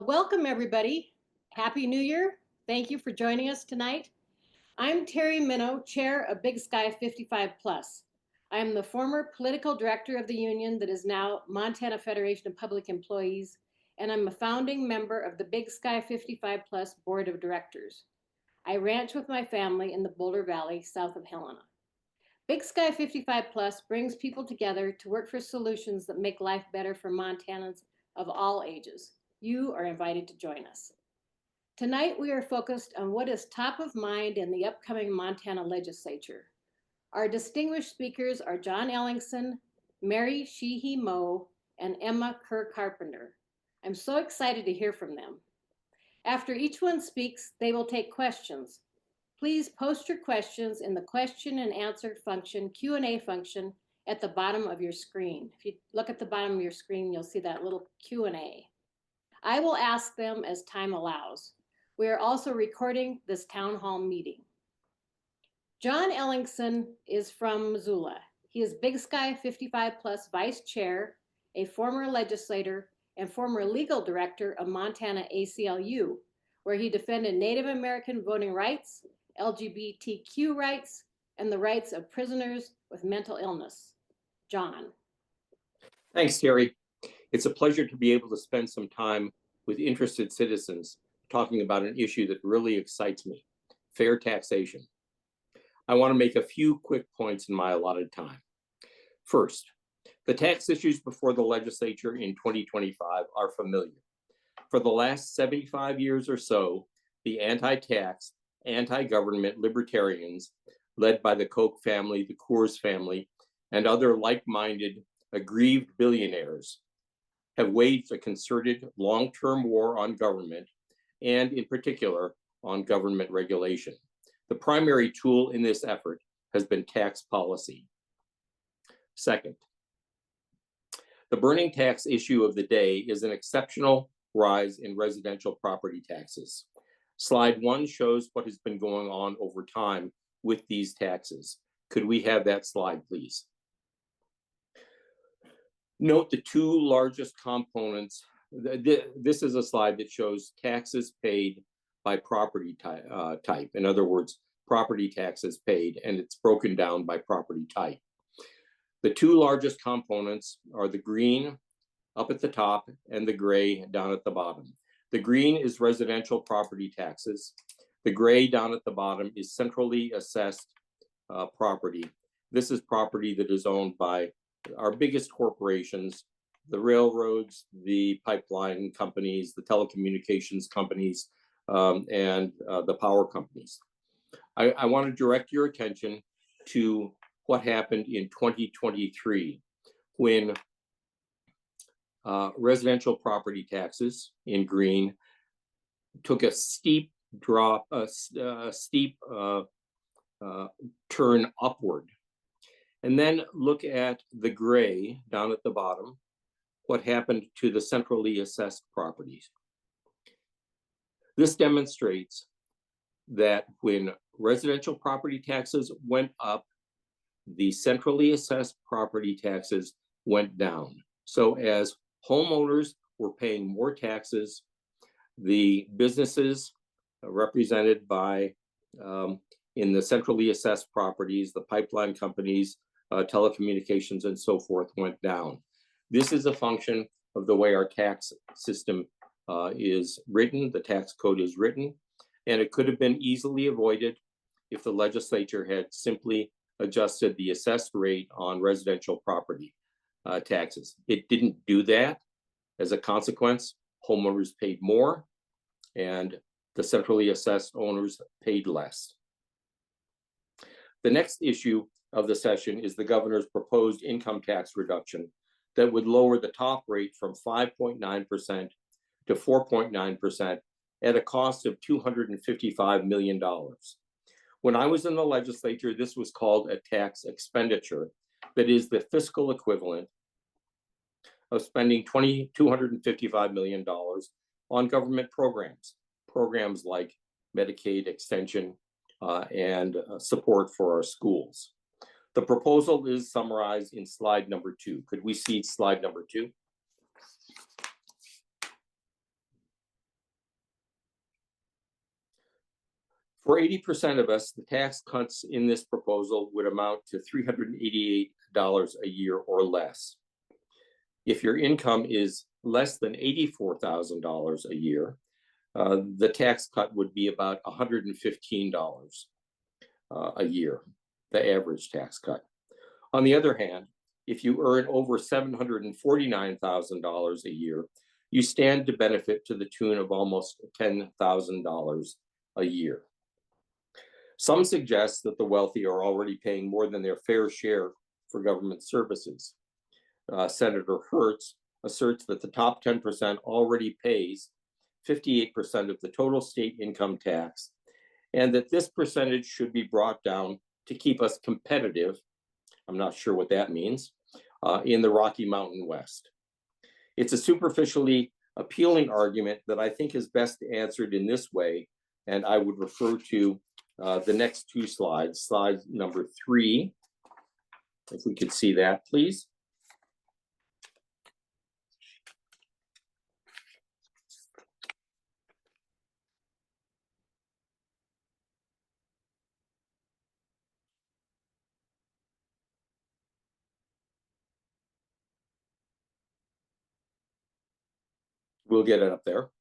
Welcome, everybody. Happy New Year. Thank you for joining us tonight. I'm Terry Minow, Chair of Big Sky 55 Plus. I am the former political director of the union that is now Montana Federation of Public Employees, and I'm a founding member of the Big Sky 55 Plus Board of Directors. I ranch with my family in the Boulder Valley, south of Helena. Big Sky 55 Plus brings people together to work for solutions that make life better for Montanans of all ages. You are invited to join us. Tonight, we are focused on what is top of mind in the upcoming Montana legislature. Our distinguished speakers are John Ellingson, Mary Sheehy Moe, and Emma Kerr-Carpenter. I'm so excited to hear from them. After each one speaks, they will take questions. Please post your questions in the question and answer function, Q&A function, at the bottom of your screen. If you look at the bottom of your screen, you'll see that little Q&A. I will ask them as time allows. We are also recording this town hall meeting. John Ellingson is from Missoula. He is Big Sky 55 Plus Vice Chair, a former legislator, and former legal director of Montana ACLU, where he defended Native American voting rights, LGBTQ rights, and the rights of prisoners with mental illness. John. Thanks, Terry. It's a pleasure to be able to spend some time with interested citizens talking about an issue that really excites me, fair taxation. I want to make a few quick points in my allotted time. First, the tax issues before the legislature in 2025 are familiar. For the last 75 years or so, the anti-tax, anti-government libertarians, led by the Koch family, the Coors family, and other like-minded, aggrieved billionaires, have waged a concerted long-term war on government, and in particular, on government regulation. The primary tool in this effort has been tax policy. Second, the burning tax issue of the day is an exceptional rise in residential property taxes. Slide 1 shows what has been going on over time with these taxes. Could we have that slide, please? Note the two largest components. This is a slide that shows taxes paid by property type. In other words, property taxes paid, and it's broken down by property type. The two largest components are the green up at the top and the gray down at the bottom. The green is residential property taxes. The gray down at the bottom is centrally assessed property. This is property that is owned by our biggest corporations, the railroads, the pipeline companies, the telecommunications companies, and the power companies. I want to direct your attention to what happened in 2023 when residential property taxes in green took a steep drop, steep turn upward. And then look at the gray down at the bottom, what happened to the centrally assessed properties. This demonstrates that when residential property taxes went up, the centrally assessed property taxes went down. So as homeowners were paying more taxes, the businesses represented by in the centrally assessed properties, the pipeline companies, telecommunications, and so forth went down. This is a function of the way our tax system is written, the tax code is written, and it could have been easily avoided if the legislature had simply adjusted the assessed rate on residential property taxes. It didn't do that. As a consequence, homeowners paid more, and the centrally assessed owners paid less. The next issue of the session is the governor's proposed income tax reduction that would lower the top rate from 5.9% to 4.9% at a cost of $255 million. When I was in the legislature, this was called a tax expenditure, that is the fiscal equivalent of spending $255 million on government programs like Medicaid extension and support for our schools. The proposal is summarized in slide number 2. Could we see slide number 2? For 80% of us, the tax cuts in this proposal would amount to $388 a year or less. If your income is less than $84,000 a year, the tax cut would be about $115 a year, the average tax cut. On the other hand, if you earn over $749,000 a year, you stand to benefit to the tune of almost $10,000 a year. Some suggest that the wealthy are already paying more than their fair share for government services. Senator Hertz asserts that the top 10% already pays 58% of the total state income tax, and that this percentage should be brought down to keep us competitive. I'm not sure what that means, in the Rocky Mountain West. It's a superficially appealing argument that I think is best answered in this way, and I would refer to the next two slides, slide number 3, if we could see that, please. We'll get it up there.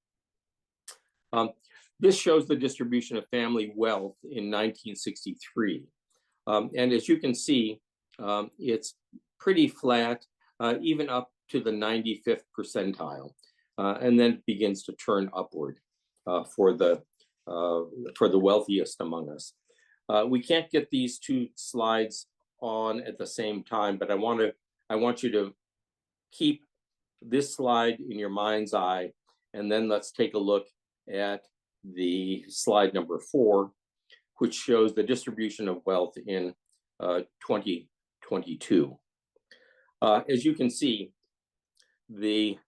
This shows the distribution of family wealth in 1963. And as you can see, it's pretty flat, even up to the 95th percentile, and then it begins to turn upward for the wealthiest among us. We can't get these two slides on at the same time, but I want you to keep this slide in your mind's eye, and then let's take a look at the slide number 4, which shows the distribution of wealth in 2022. As you can see, the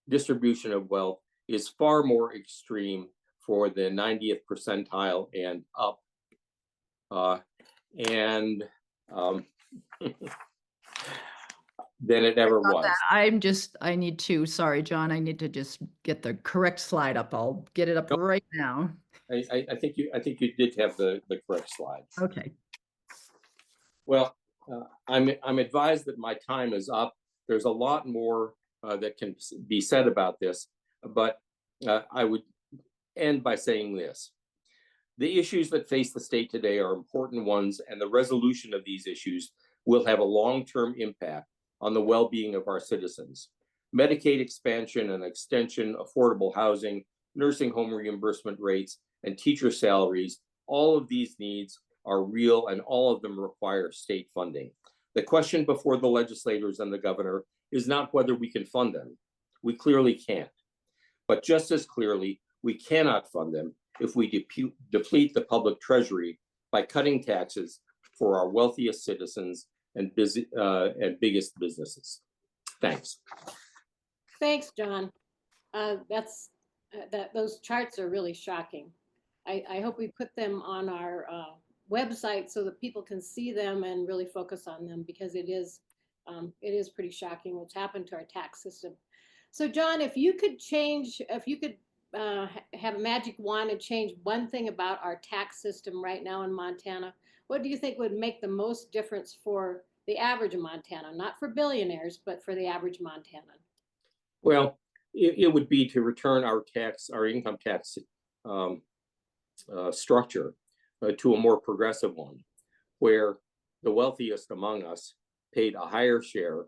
distribution of wealth is far more extreme for the 90th percentile and up. Than it ever was. I need to, sorry, John, I need to just get the correct slide up. I'll get it up right now. I think you did have the correct slide. Okay. Well, I'm advised that my time is up. There's a lot more that can be said about this, but I would end by saying this. The issues that face the state today are important ones, and the resolution of these issues will have a long-term impact on the well-being of our citizens. Medicaid expansion and extension, affordable housing, nursing home reimbursement rates, and teacher salaries, all of these needs are real, and all of them require state funding. The question before the legislators and the governor is not whether we can fund them. We clearly can't. But just as clearly, we cannot fund them if we deplete the public treasury by cutting taxes for our wealthiest citizens and biggest businesses. Thanks. Thanks, John. Those charts are really shocking. I hope we put them on our website so that people can see them and really focus on them, because it is pretty shocking what's happened to our tax system. So, John, if you could have a magic wand and change one thing about our tax system right now in Montana, what do you think would make the most difference for the average Montana, not for billionaires, but for the average Montanan? Well, it would be to return our income tax structure to a more progressive one, where the wealthiest among us paid a higher share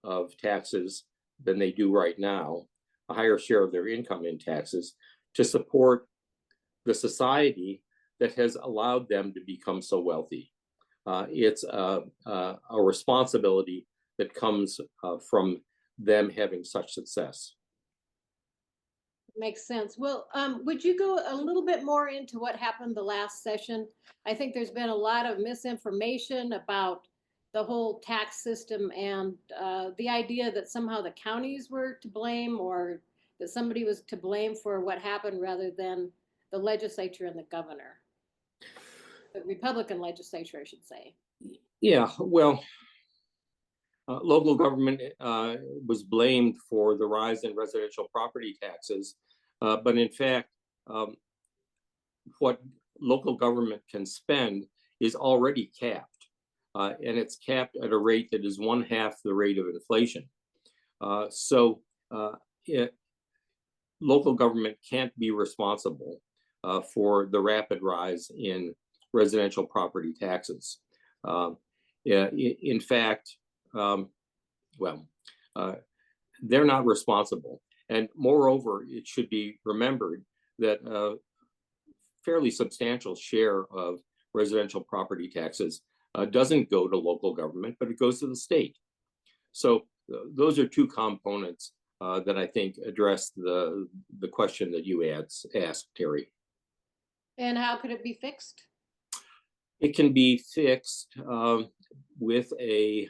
of taxes than they do right now, a higher share of their income in taxes, to support the society that has allowed them to become so wealthy. It's a responsibility that comes from them having such success. Makes sense. Well, would you go a little bit more into what happened the last session? I think there's been a lot of misinformation about the whole tax system, and the idea that somehow the counties were to blame, or that somebody was to blame for what happened rather than the legislature and the governor. The Republican legislature, I should say. Yeah, well, local government was blamed for the rise in residential property taxes, but in fact, what local government can spend is already capped. And it's capped at a rate that is 1/2 the rate of inflation. So local government can't be responsible for the rapid rise in residential property taxes. In fact, they're not responsible. And moreover, it should be remembered that a fairly substantial share of residential property taxes doesn't go to local government, but it goes to the state. So those are two components that I think address the question that you asked, Terry. And how could it be fixed? It can be fixed with a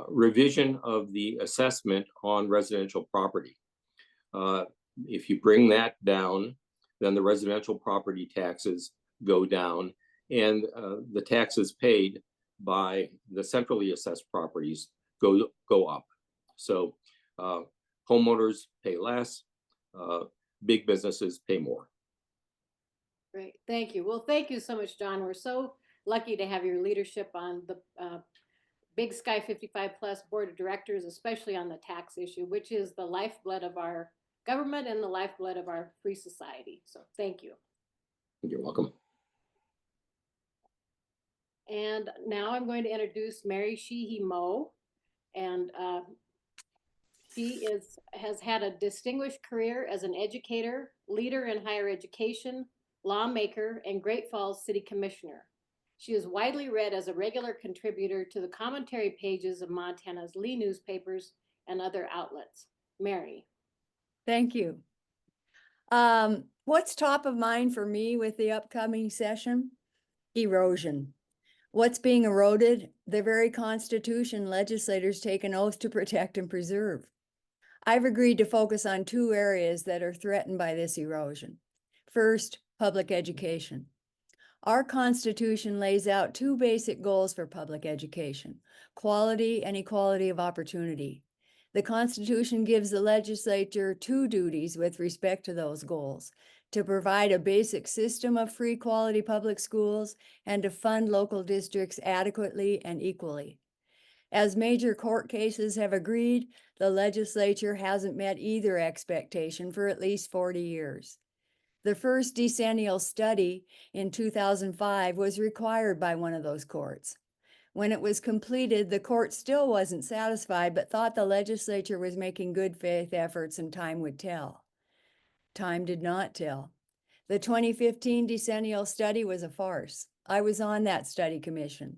revision of the assessment on residential property. If you bring that down, then the residential property taxes go down, and the taxes paid by the centrally assessed properties go up. So homeowners pay less, big businesses pay more. Great, thank you. Well, thank you so much, John. We're so lucky to have your leadership on the Big Sky 55 Plus Board of Directors, especially on the tax issue, which is the lifeblood of our government and the lifeblood of our free society. So thank you. You're welcome. And now I'm going to introduce Mary Sheehy Moe. And she has had a distinguished career as an educator, leader in higher education, lawmaker, and Great Falls City Commissioner. She is widely read as a regular contributor to the commentary pages of Montana's Lee newspapers and other outlets. Mary. Thank you. What's top of mind for me with the upcoming session? Erosion. What's being eroded? The very Constitution legislators take an oath to protect and preserve. I've agreed to focus on two areas that are threatened by this erosion. First, public education. Our Constitution lays out two basic goals for public education: quality and equality of opportunity. The Constitution gives the legislature two duties with respect to those goals: to provide a basic system of free quality public schools and to fund local districts adequately and equally. As major court cases have agreed, the legislature hasn't met either expectation for at least 40 years. The first decennial study in 2005 was required by one of those courts. When it was completed, the court still wasn't satisfied, but thought the legislature was making good faith efforts and time would tell. Time did not tell. The 2015 decennial study was a farce. I was on that study commission.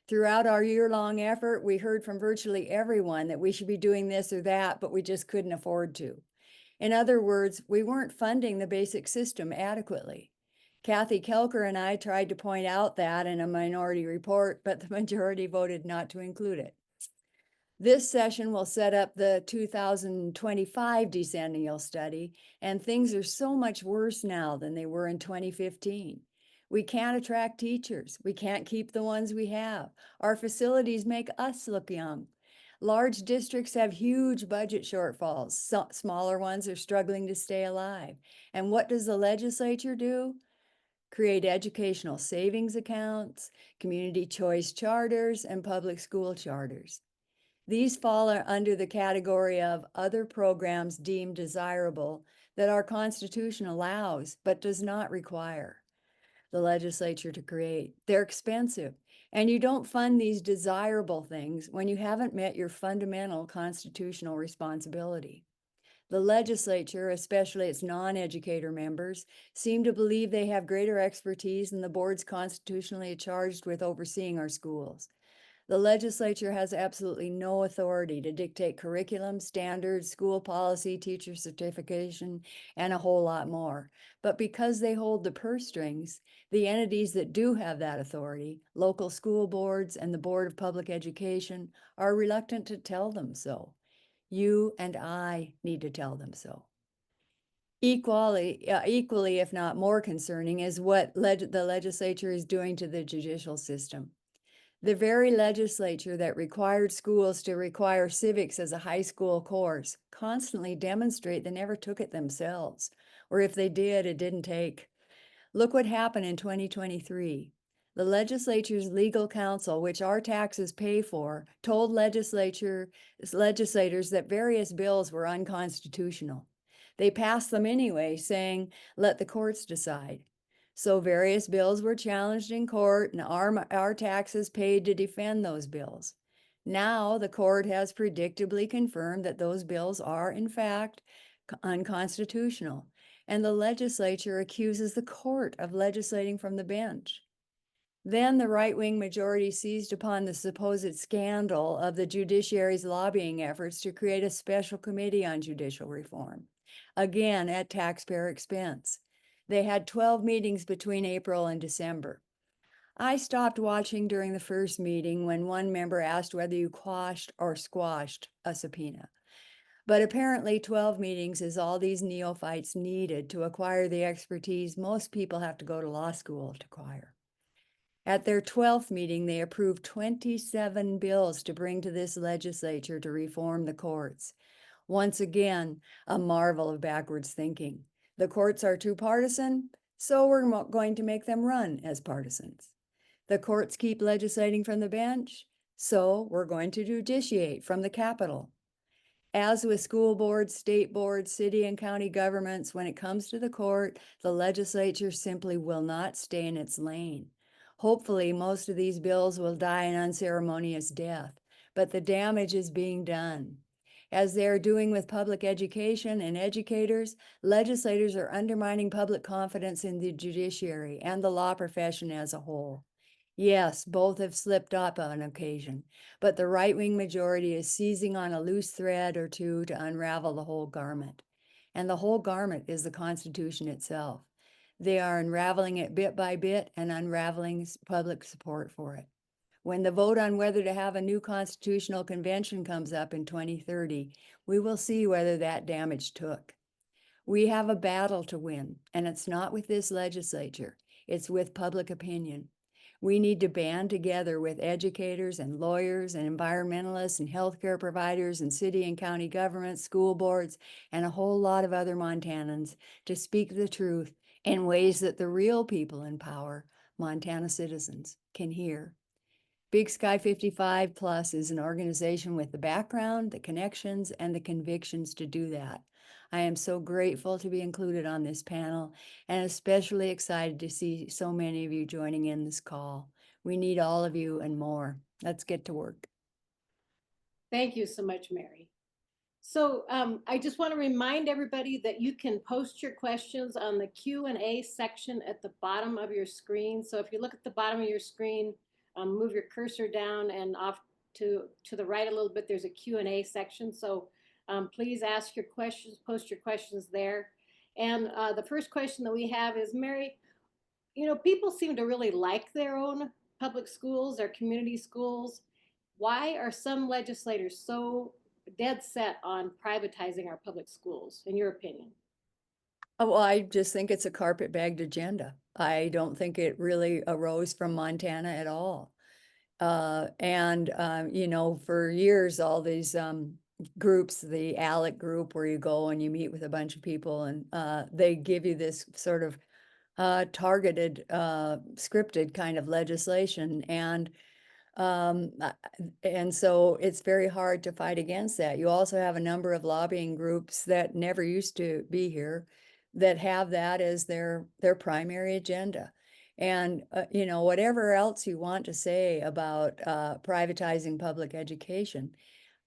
Throughout our year-long effort, we heard from virtually everyone that we should be doing this or that, but we just couldn't afford to. In other words, we weren't funding the basic system adequately. Kathy Kelker and I tried to point out that in a minority report, but the majority voted not to include it. This session will set up the 2025 decennial study, and things are so much worse now than they were in 2015. We can't attract teachers. We can't keep the ones we have. Our facilities make us look young. Large districts have huge budget shortfalls. Smaller ones are struggling to stay alive. And what does the legislature do? Create educational savings accounts, community choice charters, and public school charters. These fall under the category of other programs deemed desirable that our Constitution allows but does not require the legislature to create. They're expensive, and you don't fund these desirable things when you haven't met your fundamental constitutional responsibility. The legislature, especially its non-educator members, seem to believe they have greater expertise than the boards constitutionally charged with overseeing our schools. The legislature has absolutely no authority to dictate curriculum, standards, school policy, teacher certification, and a whole lot more. But because they hold the purse strings, the entities that do have that authority, local school boards and the Board of Public Education, are reluctant to tell them so. You and I need to tell them so. Equally, if not more concerning, is what the legislature is doing to the judicial system. The very legislature that required schools to require civics as a high school course constantly demonstrate they never took it themselves, or if they did, it didn't take. Look what happened in 2023. The legislature's legal counsel, which our taxes pay for, told legislators that various bills were unconstitutional. They passed them anyway, saying, let the courts decide. So various bills were challenged in court and our taxes paid to defend those bills. Now the court has predictably confirmed that those bills are in fact unconstitutional, and the legislature accuses the court of legislating from the bench. Then the right-wing majority seized upon the supposed scandal of the judiciary's lobbying efforts to create a special committee on judicial reform, again at taxpayer expense. They had 12 meetings between April and December. I stopped watching during the first meeting when one member asked whether you quashed or squashed a subpoena. But apparently 12 meetings is all these neophytes needed to acquire the expertise most people have to go to law school to acquire. At their 12th meeting, they approved 27 bills to bring to this legislature to reform the courts. Once again, a marvel of backwards thinking. The courts are too partisan, so we're going to make them run as partisans. The courts keep legislating from the bench, so we're going to judiciate from the Capitol. As with school boards, state boards, city and county governments, when it comes to the court, the legislature simply will not stay in its lane. Hopefully, most of these bills will die an unceremonious death, but the damage is being done. As they are doing with public education and educators, legislators are undermining public confidence in the judiciary and the law profession as a whole. Yes, both have slipped up on occasion, but the right-wing majority is seizing on a loose thread or two to unravel the whole garment. And the whole garment is the Constitution itself. They are unraveling it bit by bit and unraveling public support for it. When the vote on whether to have a new constitutional convention comes up in 2030, we will see whether that damage took. We have a battle to win, and it's not with this legislature, it's with public opinion. We need to band together with educators and lawyers and environmentalists and healthcare providers and city and county governments, school boards, and a whole lot of other Montanans to speak the truth in ways that the real people in power, Montana citizens, can hear. Big Sky 55 Plus is an organization with the background, the connections, and the convictions to do that. I am so grateful to be included on this panel and especially excited to see so many of you joining in this call. We need all of you and more. Let's get to work. Thank you so much, Mary. So I just want to remind everybody that you can post your questions on the Q&A section at the bottom of your screen. So if you look at the bottom of your screen, move your cursor down and off to the right a little bit, there's a Q&A section. So please ask your questions, post your questions there. And the first question that we have is, Mary, you know, people seem to really like their own public schools, their community schools. Why are some legislators so dead set on privatizing our public schools, in your opinion? Oh, well, I just think it's a carpet-bagged agenda. I don't think it really arose from Montana at all. You know, for years, all these groups, the ALEC group, where you go and you meet with a bunch of people and they give you this sort of targeted, scripted kind of legislation. And so it's very hard to fight against that. You also have a number of lobbying groups that never used to be here that have that as their primary agenda. And, you know, whatever else you want to say about privatizing public education,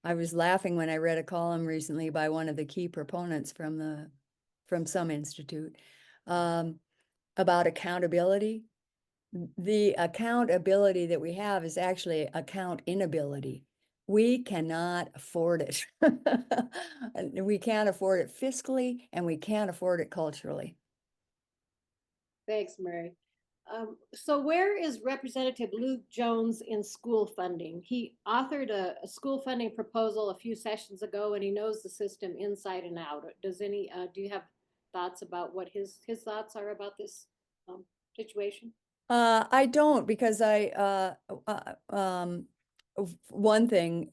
I was laughing when I read a column recently by one of the key proponents from some institute about accountability. The accountability that we have is actually account inability. We cannot afford it. We can't afford it fiscally, and we can't afford it culturally. Thanks, Mary. So where is Representative Luke Jones in school funding? He authored a school funding proposal a few sessions ago, and he knows the system inside and out. Do you have thoughts about what his thoughts are about this situation? I don't, because one thing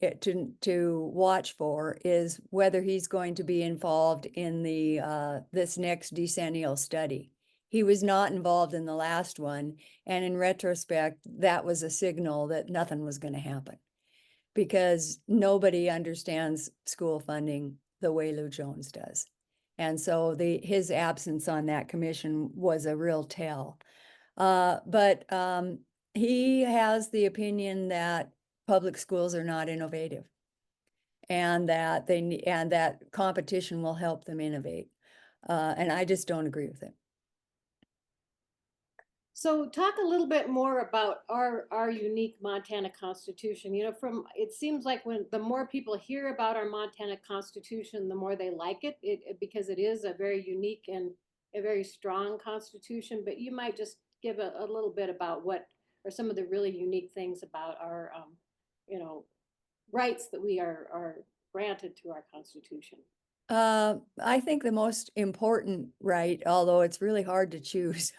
to watch for is whether he's going to be involved in the this next decennial study. He was not involved in the last one. And in retrospect, that was a signal that nothing was going to happen because nobody understands school funding the way Lou Jones does. And so his absence on that commission was a real tell. But he has the opinion that public schools are not innovative and that that competition will help them innovate. And I just don't agree with it. So talk a little bit more about our unique Montana Constitution. You know, it seems like when the more people hear about our Montana Constitution, the more they like it, because it is a very unique and a very strong Constitution. But you might just give a little bit about what are some of the really unique things about our, you know, rights that we are granted through our Constitution. I think the most important right, although it's really hard to choose,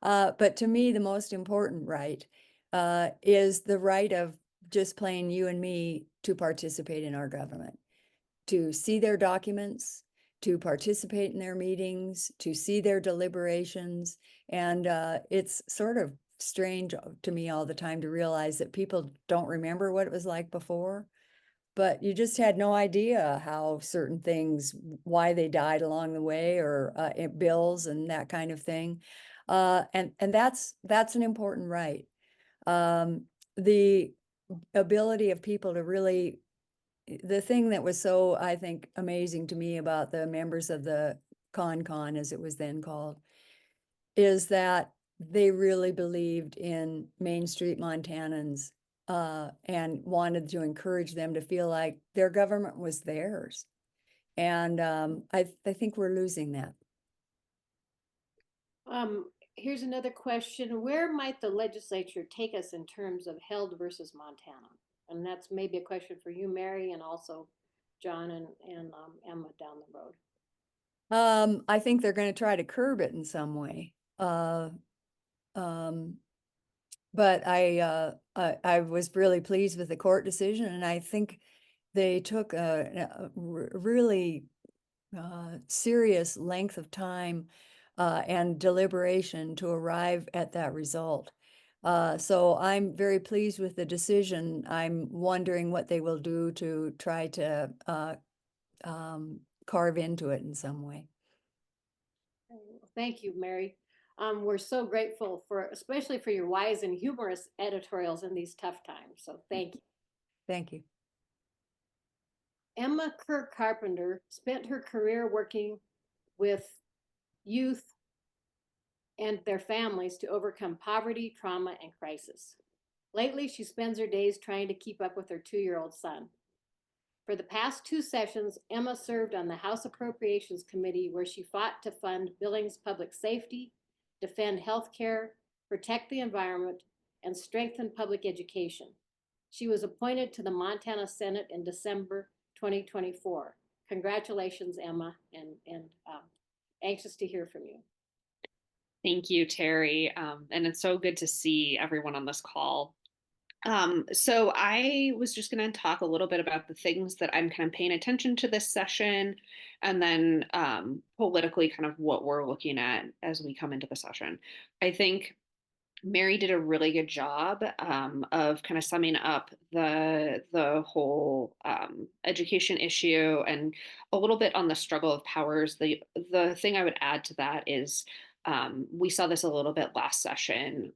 but to me, the most important right is the right of just plain you and me to participate in our government, to see their documents, to participate in their meetings, to see their deliberations. And it's sort of strange to me all the time to realize that people don't remember what it was like before. But you just had no idea how certain things, why they died along the way, or bills and that kind of thing. And that's an important right. The ability of people to really, the thing that was so, I think, amazing to me about the members of the Con, as it was then called, is that they really believed in Main Street Montanans and wanted to encourage them to feel like their government was theirs. And I think we're losing that. Here's another question. Where might the legislature take us in terms of held versus Montana? And that's maybe a question for you, Mary, and also John and Emma down the road. I think they're going to try to curb it in some way. But I was really pleased with the court decision, and I think they took a really serious length of time and deliberation to arrive at that result. So I'm very pleased with the decision. I'm wondering what they will do to try to carve into it in some way. Thank you, Mary. We're so grateful especially for your wise and humorous editorials in these tough times. So thank you. Thank you. Emma Kerr-Carpenter spent her career working with youth and their families to overcome poverty, trauma, and crisis. Lately, she spends her days trying to keep up with her 2-year-old son. For the past 2 sessions, Emma served on the House Appropriations Committee, where she fought to fund Billings public safety, defend health care, protect the environment, and strengthen public education. She was appointed to the Montana Senate in December 2024. Congratulations, Emma, and anxious to hear from you. Thank you, Terry. And it's so good to see everyone on this call. So I was just going to talk a little bit about the things that I'm kind of paying attention to this session, and then politically kind of what we're looking at as we come into the session. I think Mary did a really good job of kind of summing up the whole education issue and a little bit on the struggle of powers. The thing I would add to that is we saw this a little bit last session.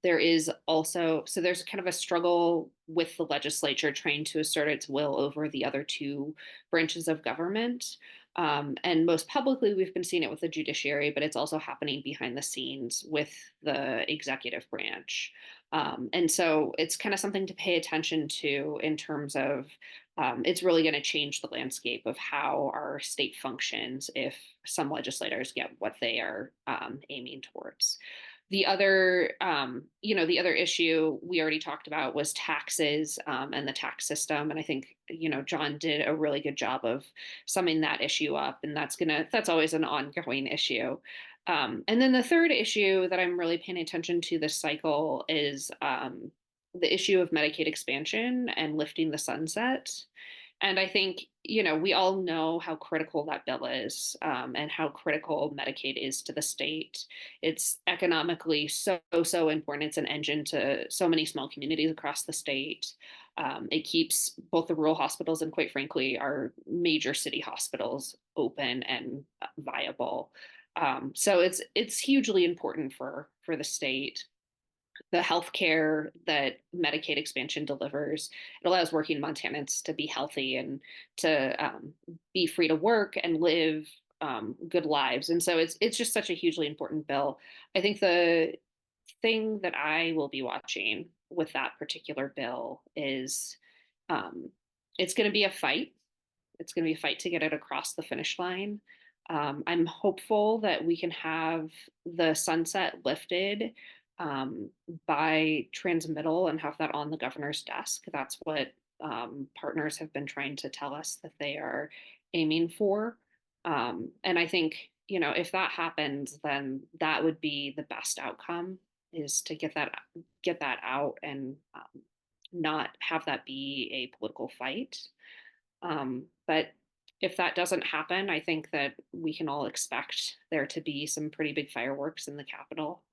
There is also, so there's kind of a struggle with the legislature trying to assert its will over the other 2 branches of government. And most publicly, we've been seeing it with the judiciary, but it's also happening behind the scenes with the executive branch. And so it's kind of something to pay attention to in terms of it's really going to change the landscape of how our state functions if some legislators get what they are aiming towards. The other, the other issue we already talked about was taxes and the tax system. And I think, John did a really good job of summing that issue up, and that's always an ongoing issue. And then the third issue that I'm really paying attention to this cycle is the issue of Medicaid expansion and lifting the sunset. And I think, we all know how critical that bill is, and how critical Medicaid is to the state. It's economically so important. It's an engine to so many small communities across the state. It keeps both the rural hospitals and, quite frankly, our major city hospitals open and viable. So it's hugely important for the state. The healthcare that Medicaid expansion delivers, it allows working Montanans to be healthy and to be free to work and live good lives. And so it's just such a hugely important bill. I think the thing that I will be watching with that particular bill is it's going to be a fight. It's going to be a fight to get it across the finish line. I'm hopeful that we can have the sunset lifted by transmittal and have that on the governor's desk. That's what partners have been trying to tell us that they are aiming for. And I think, if that happens, then that would be the best outcome, is to get that out and not have that be a political fight. But if that doesn't happen, I think that we can all expect there to be some pretty big fireworks in the Capitol,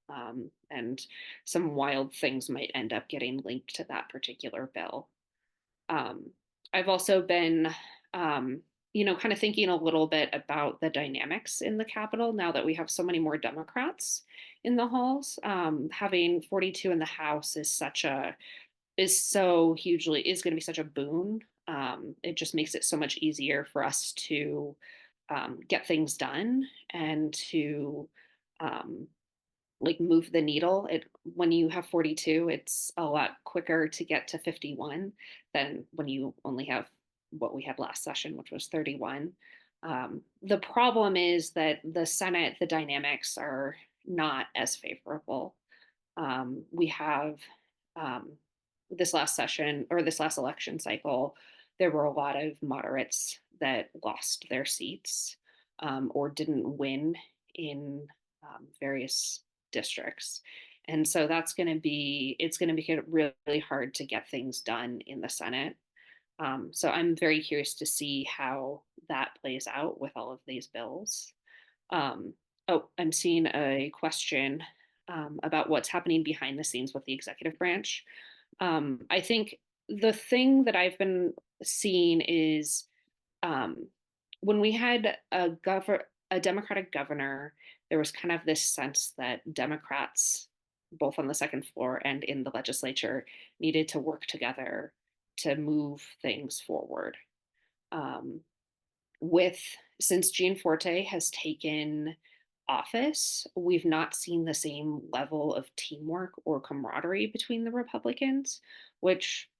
and some wild things might end up getting linked to that particular bill. I've also been, kind of thinking a little bit about the dynamics in the Capitol now that we have so many more Democrats in the halls. Having 42 in the House is going to be such a boon. It just makes it so much easier for us to get things done and to move the needle. When you have 42, it's a lot quicker to get to 51 than when you only have what we had last session, which was 31. The problem is that the Senate, the dynamics are not as favorable. We have this last session, or this last election cycle, there were a lot of moderates that lost their seats, or didn't win in various districts. And so it's going to make it really hard to get things done in the Senate. So I'm very curious to see how that plays out with all of these bills. I'm seeing a question about what's happening behind the scenes with the executive branch. I think the thing that I've been seeing is, when we had a Democratic governor, there was kind of this sense that Democrats, both on the second floor and in the legislature, needed to work together to move things forward. Since Gianforte has taken office, we've not seen the same level of teamwork or camaraderie between the Republicans, which,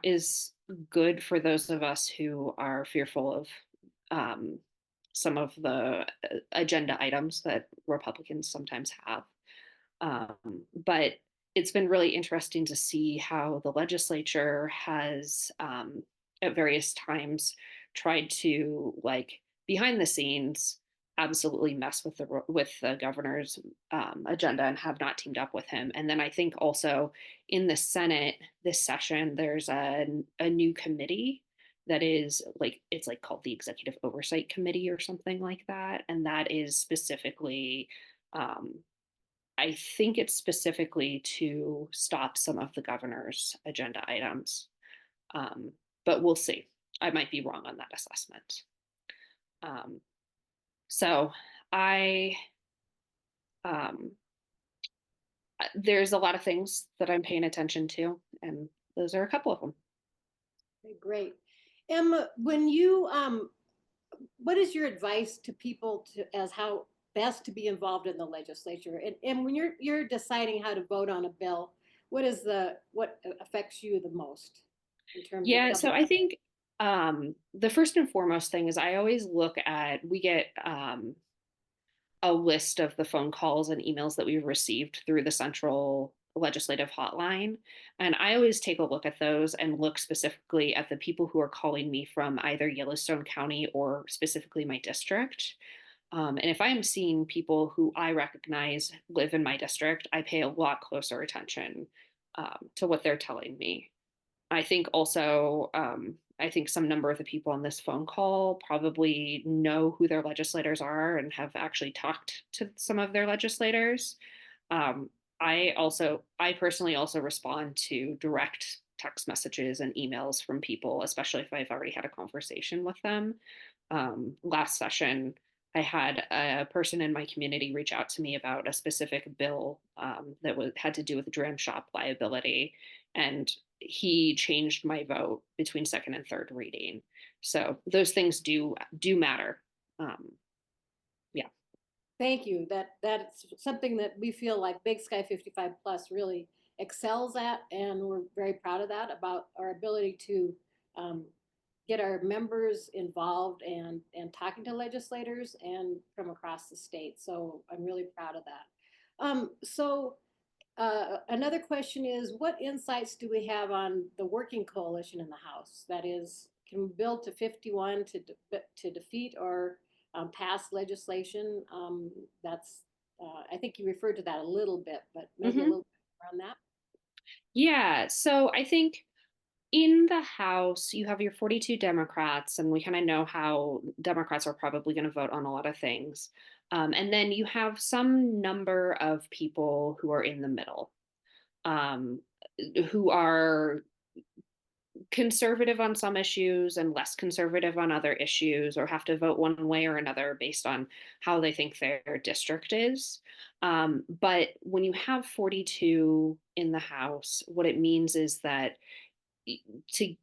is good for those of us who are fearful of some of the agenda items that Republicans sometimes have. But it's been really interesting to see how the legislature has, at various times, tried to, behind the scenes, absolutely mess with the governor's agenda and have not teamed up with him. And then I think also in the Senate this session, there's a new committee that is it's called the Executive Oversight Committee or something like that. And that is specifically, I think it's specifically to stop some of the governor's agenda items. But we'll see. I might be wrong on that assessment. So there's a lot of things that I'm paying attention to, and those are a couple of them. Okay, great. Emma, when you, what is your advice to people as how best to be involved in the legislature? And when you're deciding how to vote on a bill, what affects you the most in terms of? of So I think the first and foremost thing is I always we get a list of the phone calls and emails that we've received through the central legislative hotline. And I always take a look at those and look specifically at the people who are calling me from either Yellowstone County or specifically my district. And if I'm seeing people who I recognize live in my district, I pay a lot closer attention to what they're telling me. I think also I think some number of the people on this phone call probably know who their legislators are and have actually talked to some of their legislators. Um, I personally also respond to direct text messages and emails from people, especially if I've already had a conversation with them. Last session, I had a person in my community reach out to me about a specific bill that had to do with dram shop liability, and he changed my vote between second and third reading. So those things do matter. Yeah. Thank you. That's something that we feel like Big Sky 55 Plus really excels at, and we're very proud of that, about our ability to get our members involved and talking to legislators and from across the state. So I'm really proud of that. Another question is, what insights do we have on the working coalition in the House? That is, can we build to 51 to defeat or pass legislation? I think you referred to that a little bit, but maybe a little bit more on that. Yeah. So I think in the House, you have your 42 Democrats, and we kind of know how Democrats are probably going to vote on a lot of things. And then you have some number of people who are in the middle, um, who are conservative on some issues and less conservative on other issues, or have to vote one way or another based on how they think their district is. But when you have 42 in the House, what it means is that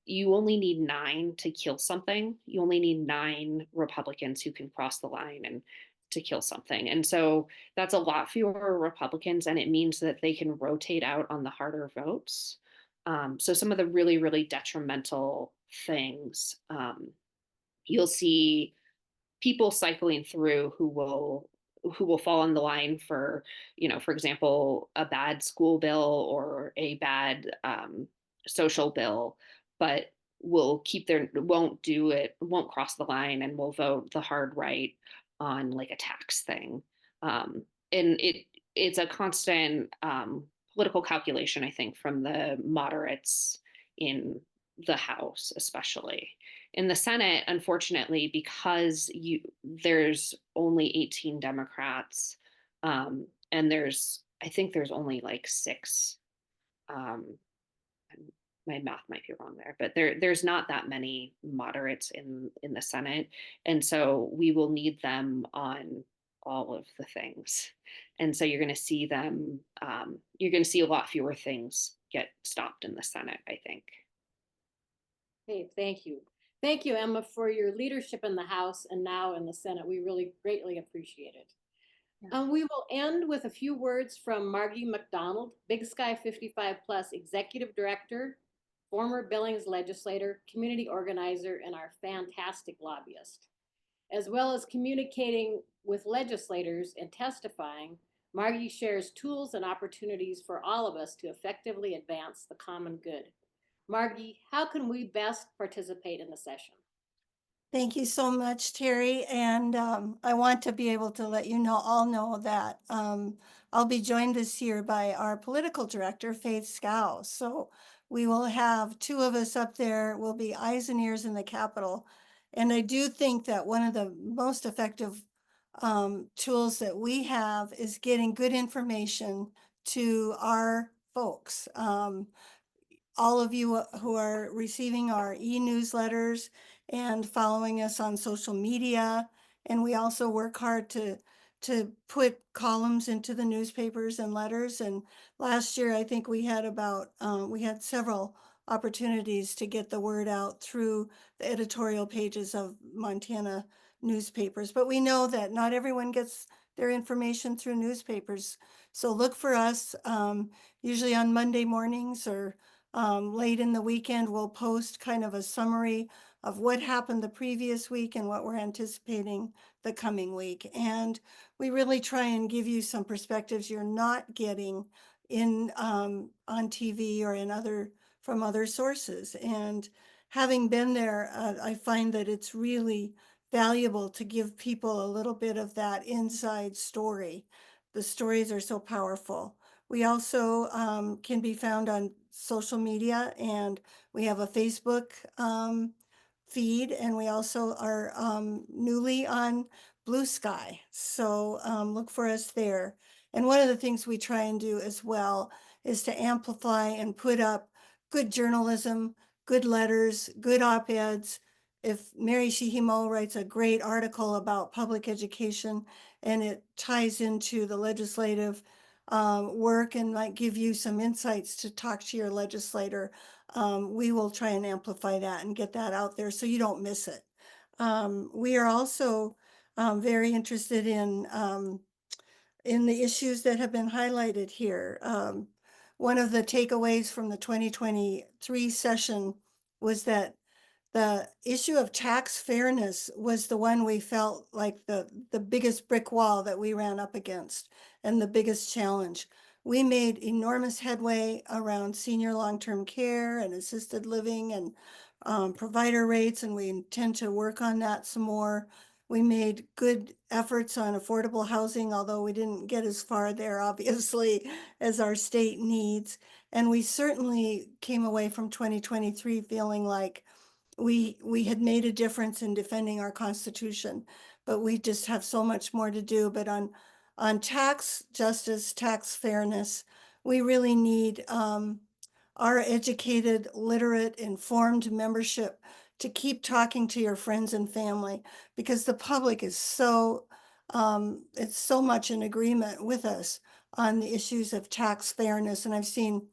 you only need 9 to kill something. You only need 9 Republicans who can cross the line and to kill something. And so that's a lot fewer Republicans, and it means that they can rotate out on the harder votes. So some of the really, really detrimental things, you'll see people cycling through who will fall on the line for, for example, a bad school bill or a bad social bill, but won't cross the line and will vote the hard right on like a tax thing. And it's a constant political calculation, I think, from the moderates in the House, especially. In the Senate, unfortunately, because there's only 18 Democrats, and I think there's only like 6. My math might be wrong there, but there's not that many moderates in the Senate, and so we will need them on all of the things. And so you're going to see them. You're going to see a lot fewer things get stopped in the Senate, I think. Okay, thank you. Thank you, Emma, for your leadership in the House and now in the Senate. We really greatly appreciate it. Yeah. We will end with a few words from Margie MacDonald, Big Sky 55 Plus Executive Director, former Billings legislator, community organizer, and our fantastic lobbyist. As well as communicating with legislators and testifying, Margie shares tools and opportunities for all of us to effectively advance the common good. Margie, how can we best participate in the session? Thank you so much, Terry. And I want to be able to let you all know that I'll be joined this year by our political director, Faith Scow. So we will have 2 of us up there. We'll be eyes and ears in the Capitol. And I do think that one of the most effective tools that we have is getting good information to our folks. All of you who are receiving our e-newsletters and following us on social media. And we also work hard to put columns into the newspapers and letters. And last year, I think we had we had several opportunities to get the word out through the editorial pages of Montana newspapers. But we know that not everyone gets their information through newspapers. So look for us, usually on Monday mornings or late in the weekend. We'll post kind of a summary of what happened the previous week and what we're anticipating the coming week. And we really try and give you some perspectives you're not getting in on TV or from other sources. And having been there, I find that it's really valuable to give people a little bit of that inside story. The stories are so powerful. We also can be found on social media, and we have a Facebook feed, and we also are newly on Blue Sky. So look for us there. And one of the things we try and do as well is to amplify and put up good journalism, good letters, good op-eds. If Mary Sheehy Moe writes a great article about public education and it ties into the legislative work and might give you some insights to talk to your legislator, we will try and amplify that and get that out there so you don't miss it. We are also very interested in the issues that have been highlighted here. One of the takeaways from the 2023 session was that the issue of tax fairness was the one we felt like the biggest brick wall that we ran up against and the biggest challenge. We made enormous headway around senior long-term care and assisted living and provider rates, and we intend to work on that some more. We made good efforts on affordable housing, although we didn't get as far there, obviously, as our state needs. And we certainly came away from 2023 feeling like we had made a difference in defending our Constitution, but we just have so much more to do. But on tax justice, tax fairness, we really need our educated, literate, informed membership to keep talking to your friends and family, because the public is it's so much in agreement with us on the issues of tax fairness. And I've seen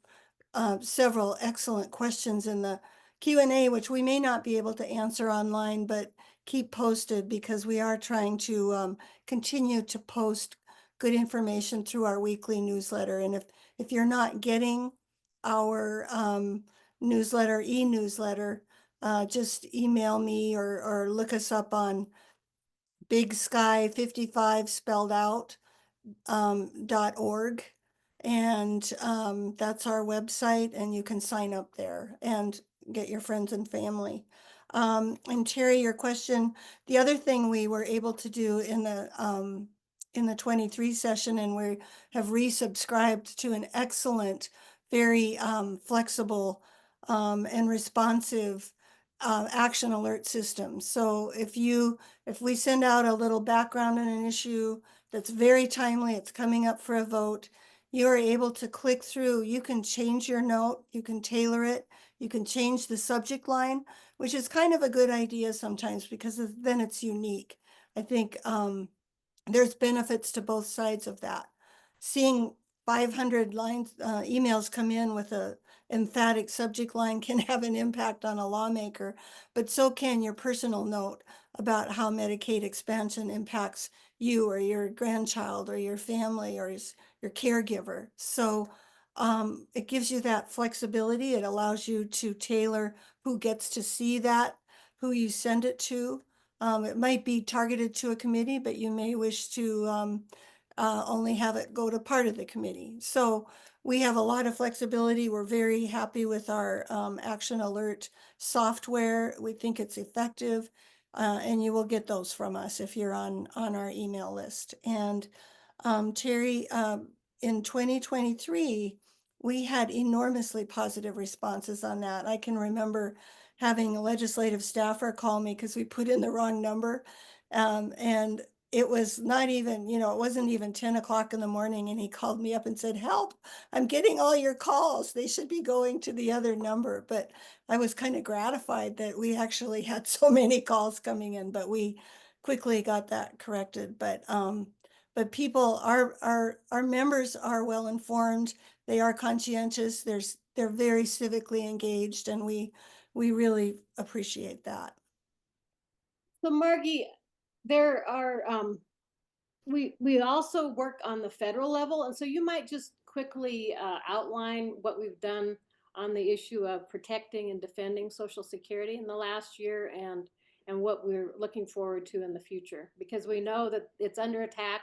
several excellent questions in the Q&A, which we may not be able to answer online, but keep posted, because we are trying to continue to post good information through our weekly newsletter. And if you're not getting our newsletter, e-newsletter, just email me or look us up on Big Sky 55 spelled out .org. And that's our website, and you can sign up there and get your friends and family. And Terry, your question, the other thing we were able to do in the 23 session, and we have resubscribed to an excellent, very flexible and responsive action alert system. So if we send out a little background on an issue that's very timely, it's coming up for a vote, you are able to click through. You can change your note, you can tailor it, you can change the subject line, which is kind of a good idea sometimes, because then it's unique. I think there's benefits to both sides of that. Seeing 500 lines, emails come in with a emphatic subject line can have an impact on a lawmaker, but so can your personal note about how Medicaid expansion impacts you or your grandchild or your family or your caregiver. So it gives you that flexibility. It allows you to tailor who gets to see that, who you send it to. It might be targeted to a committee, but you may wish to only have it go to part of the committee. So we have a lot of flexibility. We're very happy with our Action Alert software. We think it's effective, and you will get those from us if you're on our email list. And Terry, in 2023, we had enormously positive responses on that. I can remember having a legislative staffer call me because we put in the wrong number. And it was not even, it wasn't even 10 o'clock in the morning. And he called me up and said, "Help, I'm getting all your calls. They should be going to the other number." But I was kind of gratified that we actually had so many calls coming in, but we quickly got that corrected. But people, our members are well informed. They are conscientious. They're very civically engaged, and we really appreciate that. So Margie, there are, we also work on the federal level. And so you might just quickly outline what we've done on the issue of protecting and defending Social Security in the last year, and what we're looking forward to in the future, because we know that it's under attack.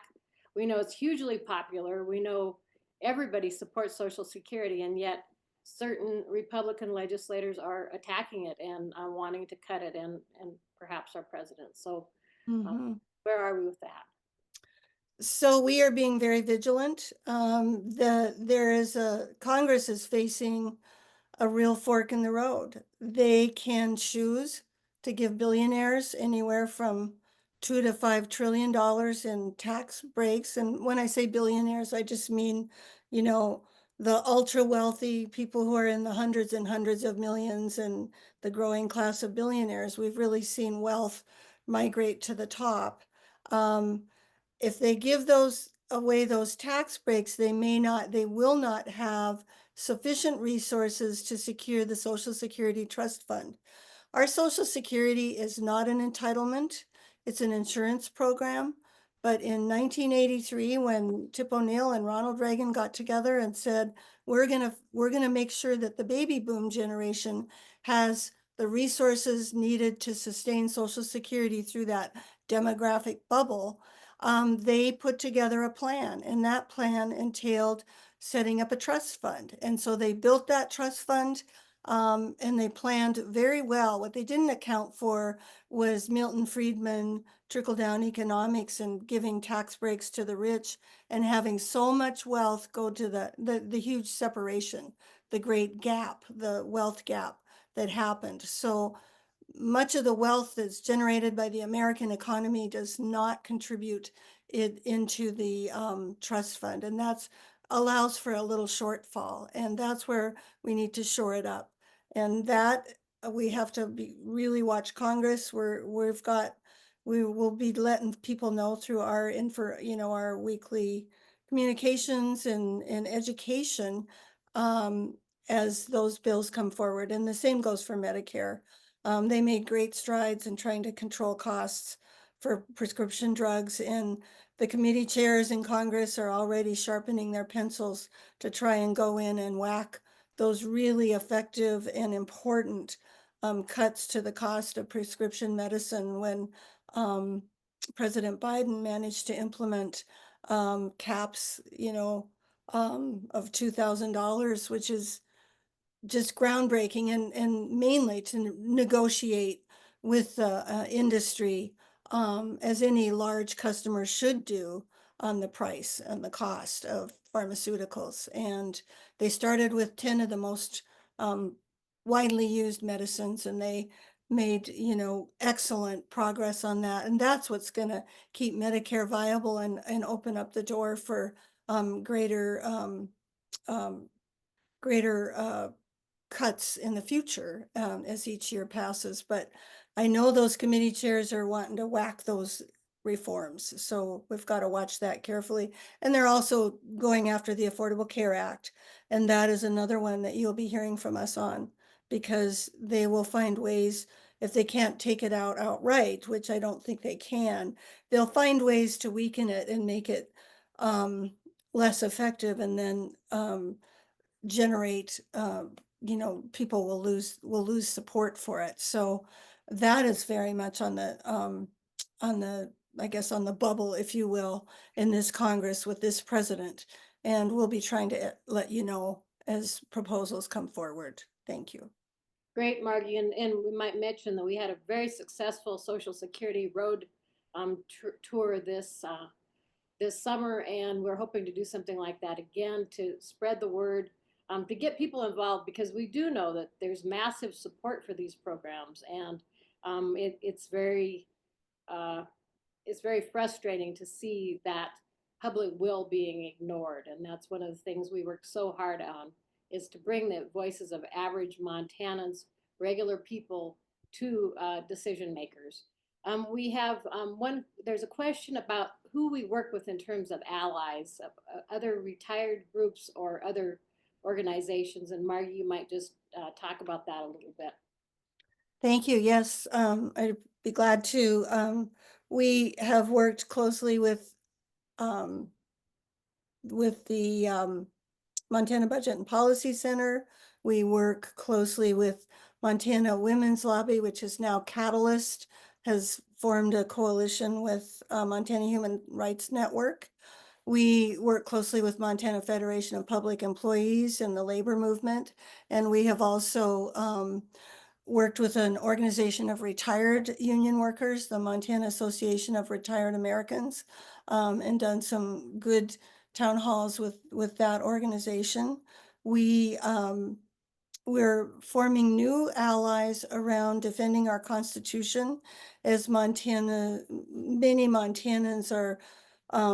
We know it's hugely popular. We know everybody supports Social Security, and yet certain Republican legislators are attacking it and wanting to cut it, and perhaps our president. So where are we with that? So we are being very vigilant. Congress is facing a real fork in the road. They can choose to give billionaires anywhere from $2 to $5 trillion in tax breaks. And when I say billionaires, I just mean, you know, the ultra wealthy people who are in the hundreds and hundreds of millions and the growing class of billionaires. We've really seen wealth migrate to the top. If they give those away, those tax breaks, they will not have sufficient resources to secure the Social Security Trust Fund. Our Social Security is not an entitlement, it's an insurance program. But in 1983, when Tip O'Neill and Ronald Reagan got together and said, we're gonna make sure that the baby boom generation has the resources needed to sustain Social Security through that demographic bubble, they put together a plan, and that plan entailed setting up a trust fund. And so they built that trust fund, and they planned very well. What they didn't account for was Milton Friedman trickle-down economics and giving tax breaks to the rich and having so much wealth go to the huge separation, the great gap, the wealth gap that happened. So much of the wealth that's generated by the American economy does not contribute it into the trust fund, and that's allows for a little shortfall, and that's where we need to shore it up. And that we have to really watch Congress. We will be letting people know through our our weekly communications and education as those bills come forward. And the same goes for Medicare. They made great strides in trying to control costs for prescription drugs, and the committee chairs in Congress are already sharpening their pencils to try and go in and whack those really effective and important cuts to the cost of prescription medicine. When President Biden managed to implement caps, of $2,000, which is just groundbreaking, and mainly to negotiate with the industry, as any large customer should do, on the price and the cost of pharmaceuticals. And they started with 10 of the most widely used medicines, and they made excellent progress on that. And that's what's going to keep Medicare viable and open up the door for greater cuts in the future as each year passes. But I know those committee chairs are wanting to whack those reforms, so we've got to watch that carefully. And they're also going after the Affordable Care Act, and that is another one that you'll be hearing from us on, because they will find ways, if they can't take it out outright, which I don't think they can, they'll find ways to weaken it and make it less effective, and then generate people will lose support for it. So that is very much on the I guess on the bubble, if you will, in this Congress with this president, and we'll be trying to let you know as proposals come forward. Thank you. Great, Margie, and we might mention that we had a very successful Social Security road tour this summer, and we're hoping to do something like that again to spread the word, to get people involved, because we do know that there's massive support for these programs, and it's very frustrating to see that public will being ignored. And that's one of the things we work so hard on, is to bring the voices of average Montanans, regular people, to decision makers. We have there's a question about who we work with in terms of allies, other retired groups or other organizations. And Margie, you might just talk about that a little bit. Thank you. Yes, I'd be glad to. We have worked closely with the Montana Budget and Policy Center. We work closely with Montana Women's Lobby, which is now Catalyst, has formed a coalition with Montana Human Rights Network. We work closely with Montana Federation of Public Employees and the labor movement. And we have also worked with an organization of retired union workers, the Montana Association of Retired Americans, and done some good town halls with that organization. We we're forming new allies around defending our Constitution, as many Montanans are,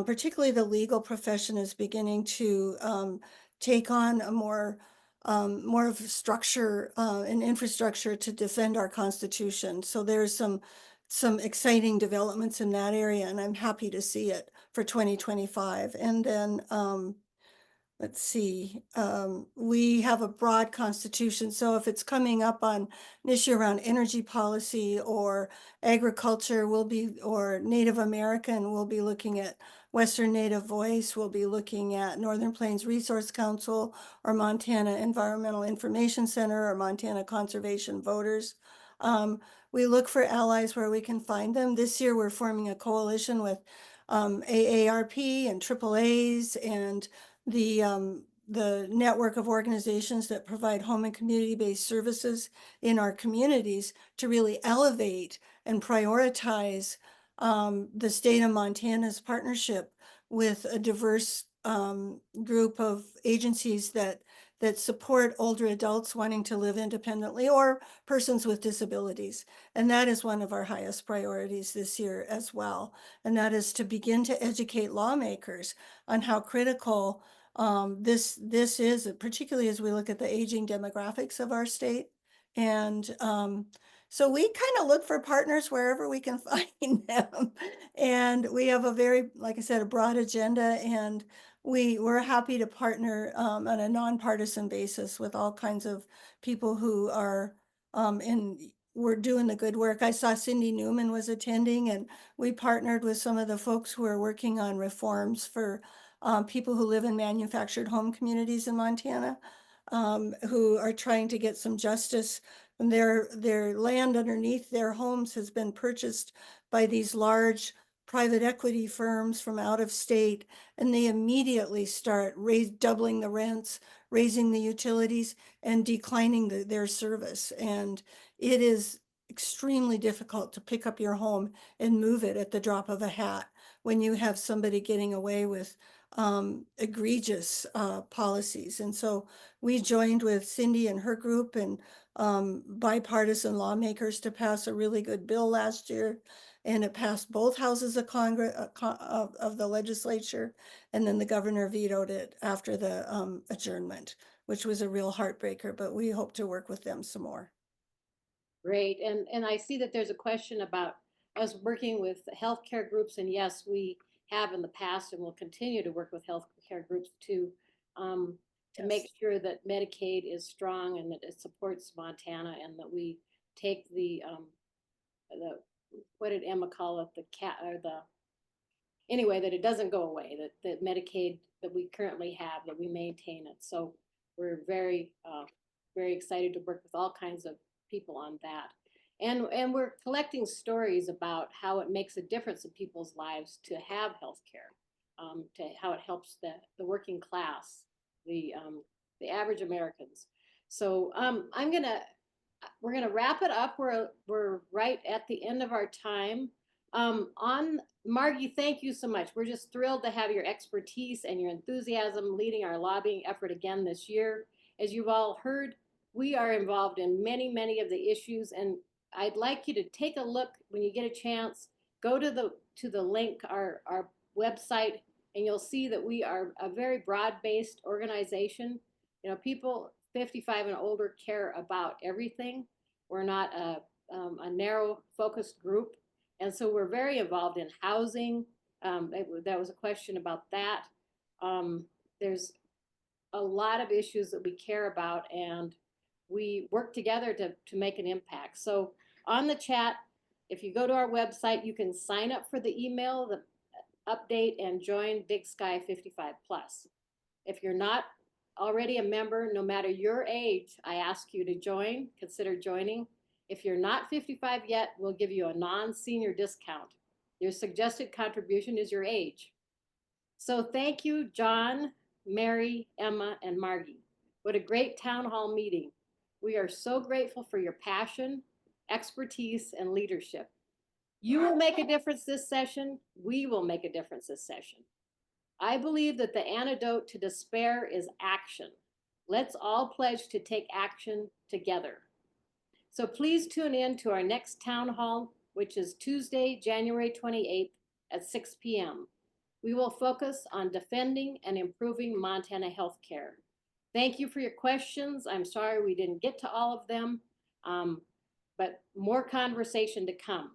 particularly the legal profession, is beginning to take on a more of a structure and infrastructure to defend our Constitution. So there's some exciting developments in that area, and I'm happy to see it for 2025. And then let's see, we have a broad constitution. So if it's coming up on an issue around energy policy or agriculture, or Native American, we'll be looking at Western Native Voice, we'll be looking at Northern Plains Resource Council or Montana Environmental Information Center or Montana Conservation Voters. We look for allies where we can find them. This year, we're forming a coalition with AARP and AAAs and the network of organizations that provide home and community-based services in our communities to really elevate and prioritize the state of Montana's partnership with a diverse group of agencies that support older adults wanting to live independently or persons with disabilities. And that is one of our highest priorities this year as well. And that is to begin to educate lawmakers on how critical this is, particularly as we look at the aging demographics of our state. And so we kind of look for partners wherever we can find them. And we have a very, like I said, a broad agenda, and we're happy to partner on a nonpartisan basis with all kinds of people who are we're doing the good work. I saw Cindy Newman was attending, and we partnered with some of the folks who are working on reforms for people who live in manufactured home communities in Montana, who are trying to get some justice. And their land underneath their homes has been purchased by these large private equity firms from out of state, and they immediately start doubling the rents, raising the utilities, and declining their service. And it is extremely difficult to pick up your home and move it at the drop of a hat when you have somebody getting away with egregious policies. And so we joined with Cindy and her group and bipartisan lawmakers to pass a really good bill last year, and it passed both houses of Congress of the legislature, and then the governor vetoed it after the adjournment, which was a real heartbreaker, but we hope to work with them some more. Great. And I see that there's a question about us working with healthcare groups, and yes, we have in the past and will continue to work with healthcare groups to make sure that Medicaid is strong and that it supports Montana, and that we take the what did Emma call it, anyway, that it doesn't go away, that Medicaid that we currently have, that we maintain it. So we're very excited to work with all kinds of people on that. And we're collecting stories about how it makes a difference in people's lives to have health care, to how it helps the working class, the average Americans. So we're gonna wrap it up. We're right at the end of our time. On Margie, thank you so much. We're just thrilled to have your expertise and your enthusiasm leading our lobbying effort again this year. As you've all heard, we are involved in many of the issues, and I'd like you to take a look when you get a chance. Go to the link, our website, and you'll see that we are a very broad-based organization. You know, people 55 and older care about everything. We're not a narrow focused group, and so we're very involved in housing. That was a question about that. There's a lot of issues that we care about, and we work together to make an impact. So on the chat, if you go to our website, you can sign up for the email, the update, and join Big Sky 55 Plus. If you're not already a member, no matter your age, I ask you to consider joining. If you're not 55 yet, we'll give you a non-senior discount. Your suggested contribution is your age. So thank you, John, Mary, Emma, and Margie. What a great town hall meeting. We are so grateful for your passion, expertise, and leadership. You will make a difference this session. We will make a difference this session. I believe that the antidote to despair is action. Let's all pledge to take action together. So please tune in to our next town hall, which is Tuesday, January 28th at 6 p.m. We will focus on defending and improving Montana healthcare. Thank you for your questions. I'm sorry we didn't get to all of them, but more conversation to come.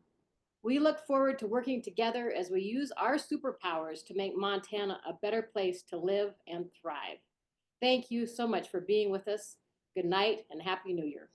We look forward to working together as we use our superpowers to make Montana a better place to live and thrive. Thank you so much for being with us. Good night and Happy New Year.